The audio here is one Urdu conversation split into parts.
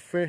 FA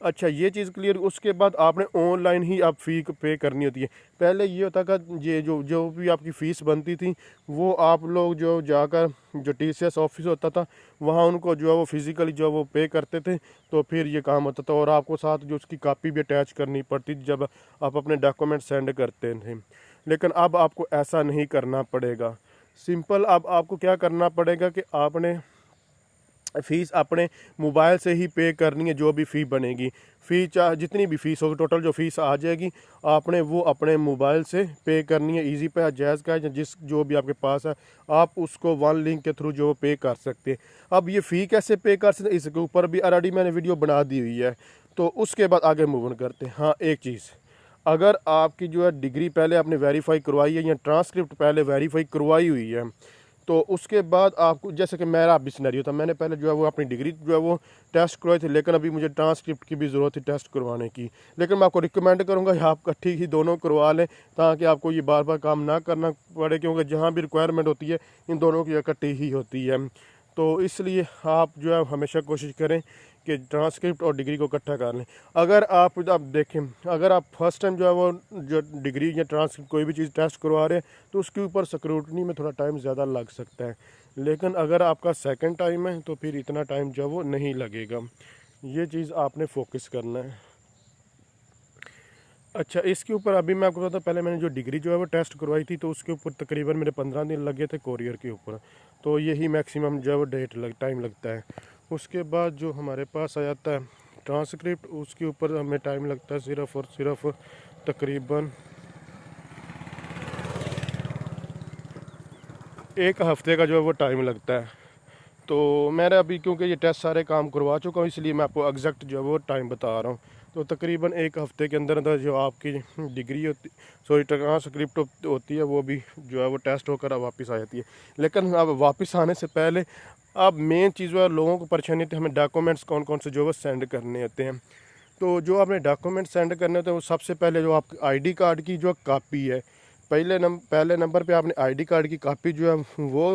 اچھا یہ چیز کلیئر. اس کے بعد آپ نے آن لائن ہی آپ فی پے کرنی ہوتی ہے. پہلے یہ ہوتا کہ یہ جو بھی آپ کی فیس بنتی تھی وہ آپ لوگ جو جا کر جو ٹی سی ایس آفس ہوتا تھا وہاں ان کو جو ہے وہ فزیکلی جو وہ پے کرتے تھے تو پھر یہ کام ہوتا تھا, اور آپ کو ساتھ جو اس کی کاپی بھی اٹیچ کرنی پڑتی تھی جب آپ اپنے ڈاکومنٹ سینڈ کرتے تھے. لیکن اب آپ کو ایسا نہیں کرنا پڑے گا. سمپل اب آپ کو کیا کرنا پڑے گا کہ آپ نے فیس اپنے موبائل سے ہی پے کرنی ہے. جو بھی فی بنے گی, فی جتنی بھی فیس ہوگی ٹوٹل جو فیس آ جائے گی آپ نے وہ اپنے موبائل سے پے کرنی ہے. ایزی پے, جائز کا ہے, جو بھی آپ کے پاس ہے آپ اس کو ون لنک کے تھرو جو پے کر سکتے ہیں. اب یہ فی کیسے پے کر سکتے ہیں اس کے اوپر بھی آلریڈی میں نے ویڈیو بنا دی ہوئی ہے. تو اس کے بعد آگے موو آن کرتے ہیں. ہاں ایک چیز, اگر آپ کی جو ہے ڈگری پہلے آپ نے ویریفائی کروائی ہے یا ٹرانسکرپٹ پہلے ویریفائی کروائی ہوئی ہے تو اس کے بعد آپ کو, جیسے کہ میرا بھی سینیریو تھا, میں نے پہلے جو ہے وہ اپنی ڈگری جو ہے وہ ٹیسٹ کروائی تھی, لیکن ابھی مجھے ٹرانسکرپٹ کی بھی ضرورت تھی ٹیسٹ کروانے کی. لیکن میں آپ کو ریکمینڈ کروں گا آپ کٹھی ہی دونوں کروا لیں تاکہ آپ کو یہ بار بار کام نہ کرنا پڑے, کیونکہ جہاں بھی ریکوائرمنٹ ہوتی ہے ان دونوں کی اکٹھی ہی ہوتی ہے. تو اس لیے آپ جو ہے ہمیشہ کوشش کریں کہ ٹرانسکرپٹ اور ڈگری کو اکٹھا کر لیں. اگر آپ دیکھیں, اگر آپ فرسٹ ٹائم جو ہے وہ جو ڈگری یا ٹرانسکرپٹ کوئی بھی چیز ٹیسٹ کروا رہے ہیں تو اس کے اوپر سکروٹنی میں تھوڑا ٹائم زیادہ لگ سکتا ہے. لیکن اگر آپ کا سیکنڈ ٹائم ہے تو پھر اتنا ٹائم جو ہے وہ نہیں لگے گا. یہ چیز آپ نے فوکس کرنا ہے. اچھا اس کے اوپر ابھی میں آپ کو بتاتا ہوں, پہلے میں نے جو ڈگری جو ہے وہ ٹیسٹ کروائی تھی تو اس کے اوپر تقریباً میرے 15 دن لگے تھے کوریئر کے اوپر. تو یہی میکسیمم جو ہے وہ ٹائم لگتا ہے. اس کے بعد جو ہمارے پاس آ جاتا ہے ٹرانسکرپٹ, اس کے اوپر ہمیں ٹائم لگتا ہے صرف اور صرف تقریباً 1 ہفتے کا جو ہے وہ ٹائم لگتا ہے. تو میں نے ابھی کیونکہ یہ ٹیسٹ سارے کام کروا چکا ہوں اس لیے میں آپ کو ایگزیکٹ جو ہے وہ ٹائم بتا رہا ہوں. تو تقریباً 1 ہفتے کے اندر اندر جو آپ کی ڈگری ہوتی ٹرانسکرپٹ ہوتی ہے وہ بھی جو ہے وہ ٹیسٹ ہو کر واپس آ جاتی ہے. لیکن اب واپس آنے سے پہلے اب مین چیز جو ہے لوگوں کو پریشانی ہوتی ہے, ہمیں ڈاکومنٹس کون کون سے جو ہے وہ سینڈ کرنے ہوتے ہیں. تو جو آپ نے ڈاکومنٹ سینڈ کرنے ہوتے ہیں وہ سب سے پہلے جو آپ آئی ڈی کارڈ کی جو کاپی ہے, پہلے نمبر پہ آپ نے آئی ڈی کارڈ کی کاپی جو ہے وہ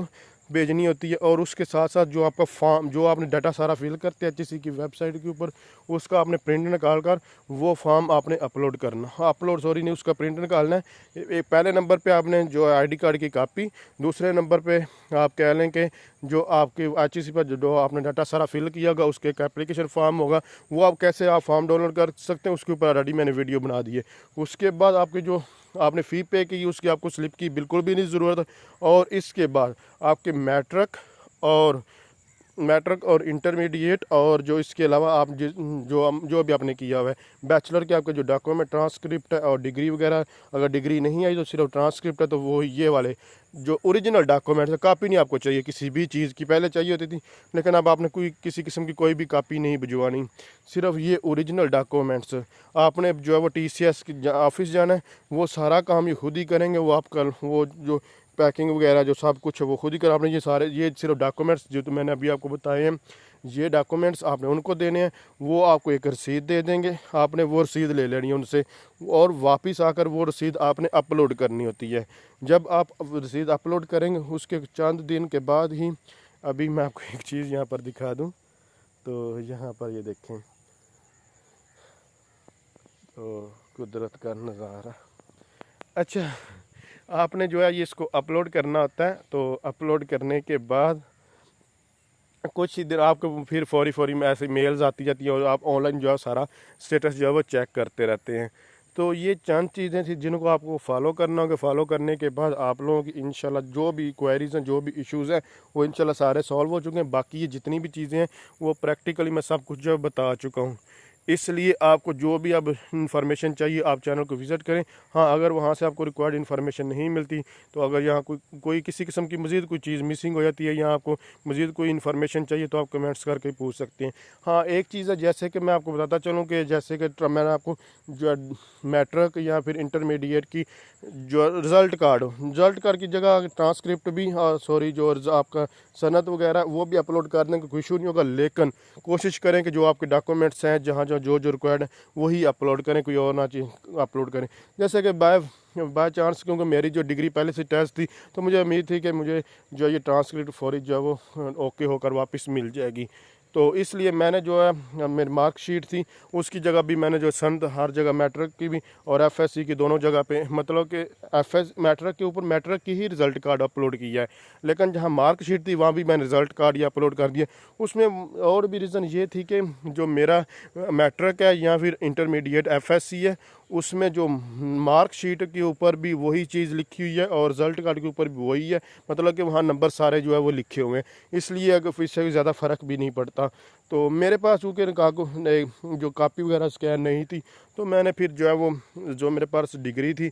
بھیجنی ہوتی ہے. اور اس کے ساتھ ساتھ جو آپ کا فارم جو آپ نے ڈاٹا سارا فل کرتے ہیں کسی کی ویب سائٹ کے اوپر, اس کا آپ نے پرنٹ نکال کر وہ فارم آپ نے اپلوڈ کرنا, نہیں اس کا پرنٹ نکالنا ہے. پہلے نمبر پہ آپ نے جو آئی ڈی کارڈ کی کاپی, دوسرے نمبر پہ آپ کہہ لیں کہ جو آپ کے ایچ ای سی پر جو آپ نے ڈاٹا سارا فل کیا ہوگا اس کے ایک اپلیکیشن فارم ہوگا, وہ آپ کیسے آپ فارم ڈاؤن لوڈ کر سکتے ہیں اس کے اوپر آلریڈی میں نے ویڈیو بنا دی ہے. اس کے بعد آپ کی جو آپ نے فی پے کی اس کی آپ کو سلپ کی بالکل بھی نہیں ضرورت. اور اس کے بعد آپ کے میٹرک اور انٹرمیڈیٹ اور جو اس کے علاوہ آپ جو بھی آپ نے کیا ہوا ہے بیچلر کے آپ کے جو ڈاکومنٹ ٹرانسکرپٹ ہے اور ڈگری وغیرہ, اگر ڈگری نہیں آئی تو صرف ٹرانسکرپٹ ہے تو وہ یہ والے جو اوریجنل ڈاکومنٹس ہے, کاپی نہیں آپ کو چاہیے کسی بھی چیز کی, پہلے چاہیے ہوتی تھی لیکن اب آپ نے کسی قسم کی کوئی بھی کاپی نہیں بھجوانی, صرف یہ اوریجنل ڈاکومنٹس. آپ نے جو ہے وہ ٹی سی ایس آفس جانا ہے, وہ سارا کام یہ خود ہی کریں گے. وہ آپ کا وہ جو پیکنگ وغیرہ جو سب کچھ ہے وہ خود ہی کریں. آپ نے یہ صرف ڈاکومنٹس جو میں نے ابھی آپ کو بتائے ہیں, یہ ڈاکومنٹس آپ نے ان کو دینے ہیں. وہ آپ کو ایک رسید دے دیں گے, آپ نے وہ رسید لے لینی ہے ان سے, اور واپس آ کر وہ رسید آپ نے اپلوڈ کرنی ہوتی ہے. جب آپ رسید اپلوڈ کریں گے اس کے چند دن کے بعد ہی, ابھی میں آپ کو ایک چیز یہاں پر دکھا دوں, تو یہاں پر یہ دیکھیں, تو قدرت کا نظارہ. اچھا آپ نے جو ہے یہ اس کو اپلوڈ کرنا ہوتا ہے. تو اپلوڈ کرنے کے بعد کچھ ہی دن آپ کو پھر فوری میں ایسے میلز آتی جاتی ہیں اور آپ آن لائن جو ہے سارا اسٹیٹس جو ہے وہ چیک کرتے رہتے ہیں. تو یہ چند چیزیں تھیں جن کو آپ کو فالو کرنا ہوگا. فالو کرنے کے بعد آپ لوگوں کی انشاءاللہ جو بھی کوئریز ہیں, جو بھی ایشوز ہیں, وہ انشاءاللہ سارے سالو ہو چکے ہیں. باقی یہ جتنی بھی چیزیں ہیں وہ پریکٹیکلی میں سب کچھ جو بتا چکا ہوں. اس لیے آپ کو جو بھی اب انفارمیشن چاہیے آپ چینل کو وزٹ کریں. ہاں اگر وہاں سے آپ کو ریکوائرڈ انفارمیشن نہیں ملتی تو اگر یہاں کوئی کسی قسم کی مزید کوئی چیز مسنگ ہو جاتی ہے یا آپ کو مزید کوئی انفارمیشن چاہیے تو آپ کمنٹس کر کے پوچھ سکتے ہیں. ہاں ایک چیز ہے, جیسے کہ میں آپ کو بتاتا چلوں کہ جیسے کہ میں نے آپ کو جو میٹرک یا پھر انٹرمیڈیٹ کی جو رزلٹ کارڈ کی جگہ ٹرانسکرپٹ بھی جو آپ کا سند وغیرہ وہ بھی اپلوڈ کر دیں, کوئی ایشو نہیں ہوگا. لیکن کوشش کریں کہ جو آپ کے ڈاکومنٹس ہیں جہاں جو ریکوائرڈ ہے وہی اپلوڈ کریں, کوئی اور نہ اپلوڈ کریں. جیسے کہ بائی چانس کیونکہ میری جو ڈگری پہلے سے ٹیسٹ تھی تو مجھے امید تھی کہ مجھے جو یہ ٹرانسکرپٹ فوری جو ہے وہ اوکے ہو کر واپس مل جائے گی. تو اس لیے میں نے جو ہے میری مارک شیٹ تھی اس کی جگہ بھی میں نے جو سند ہر جگہ میٹرک کی بھی اور ایف ایس سی کی دونوں جگہ پہ مطلب کہ ایف ایس میٹرک کے اوپر میٹرک کی ہی رزلٹ کارڈ اپلوڈ کیا ہے، لیکن جہاں مارک شیٹ تھی وہاں بھی میں نے رزلٹ کارڈ یہ اپلوڈ کر دیا۔ اس میں اور بھی ریزن یہ تھی کہ جو میرا میٹرک ہے یا پھر انٹرمیڈیٹ ایف ایس سی ہے اس میں جو مارک شیٹ کے اوپر بھی وہی چیز لکھی ہوئی ہے اور رزلٹ کارڈ کے اوپر بھی وہی ہے، مطلب کہ وہاں نمبر سارے جو ہے وہ لکھے ہوئے ہیں، اس لیے اگر اس سے زیادہ فرق بھی نہیں پڑتا۔ تو میرے پاس چونکہ جو کاپی وغیرہ اسکین نہیں تھی تو میں نے پھر جو ہے وہ جو میرے پاس ڈگری تھی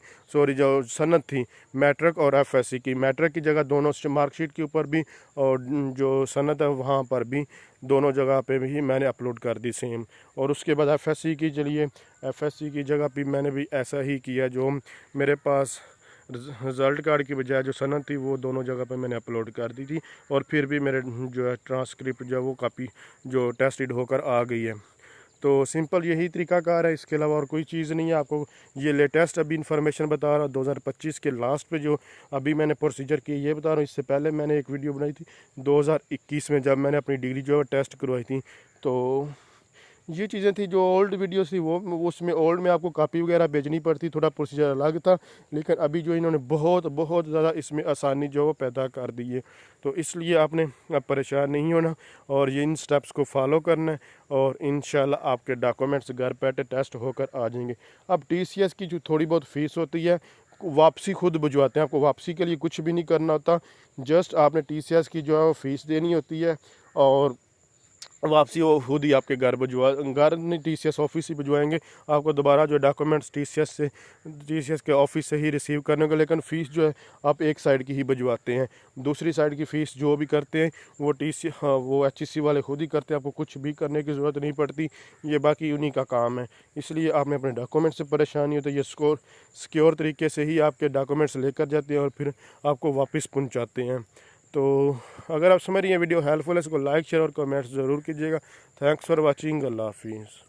جو سند تھی میٹرک اور ایف ایس سی کی، میٹرک کی جگہ دونوں مارک شیٹ کے اوپر بھی اور جو سند ہے وہاں پر بھی دونوں جگہ پہ بھی میں نے اپلوڈ کر دی سیم۔ اور اس کے بعد ایف ایس سی کی چلیے ایف ایس سی کی جگہ پہ میں نے بھی ایسا ہی کیا، جو میرے پاس رزلٹ کارڈ کی بجائے جو سند تھی وہ دونوں جگہ پہ میں نے اپلوڈ کر دی تھی، اور پھر بھی میرے جو ہے ٹرانسکرپٹ جو ہے وہ کاپی جو ٹیسٹڈ ہو کر آ گئی ہے۔ تو سمپل یہی طریقہ کار ہے، اس کے علاوہ اور کوئی چیز نہیں ہے۔ آپ کو یہ لیٹسٹ ابھی انفارمیشن بتا رہا ہوں، 2025 کے لاسٹ پہ جو ابھی میں نے پروسیجر کی یہ بتا رہا ہوں۔ اس سے پہلے میں نے ایک ویڈیو بنائی تھی 2021 میں، جب میں نے اپنی ڈگری جو ہے ٹیسٹ کروائی تھی۔ تو یہ چیزیں تھیں جو اولڈ ویڈیوز تھی، وہ اس میں اولڈ میں آپ کو کاپی وغیرہ بھیجنی پڑتی، تھوڑا پروسیجر الگ تھا، لیکن ابھی جو انہوں نے بہت زیادہ اس میں آسانی جو ہے وہ پیدا کر دی ہے۔ تو اس لیے آپ نے اب پریشان نہیں ہونا اور یہ ان سٹیپس کو فالو کرنا ہے، اور انشاءاللہ آپ کے ڈاکومنٹس گھر بیٹھے ٹیسٹ ہو کر آ جائیں گے۔ اب ٹی سی ایس کی جو تھوڑی بہت فیس ہوتی ہے واپسی خود بھجواتے ہیں، آپ کو واپسی کے لیے کچھ بھی نہیں کرنا ہوتا، جسٹ آپ نے ٹی سی ایس کی جو ہے وہ فیس دینی ہوتی ہے، اور واپسی وہ خود ہی آپ کے گھر نہیں ٹی سی ایس آفس ہی بھجوائیں گے آپ کو دوبارہ جو ڈاکومنٹس ٹی سی ایس کے آفس سے ہی ریسیو کرنے کو، لیکن فیس جو ہے آپ ایک سائڈ کی ہی بھجواتے ہیں، دوسری سائڈ کی فیس جو بھی کرتے ہیں وہ وہ ایچ ای سی والے خود ہی کرتے ہیں، آپ کو کچھ بھی کرنے کی ضرورت نہیں پڑتی، یہ باقی انہی کا کام ہے۔ اس لیے آپ نے اپنے ڈاکومنٹ سے پریشانی ہوتی ہے، یہ سیکیور طریقے سے ہی آپ کے ڈاکومنٹس لے کر جاتے ہیں اور پھر آپ کو واپس پہنچاتے ہیں۔ تو اگر آپ سمجھ رہی ہیں ویڈیو ہیلپ فل ہے، اس کو لائک شیئر اور کمنٹس ضرور کیجیے گا۔ تھینکس فار واچنگ، اللہ حافظ۔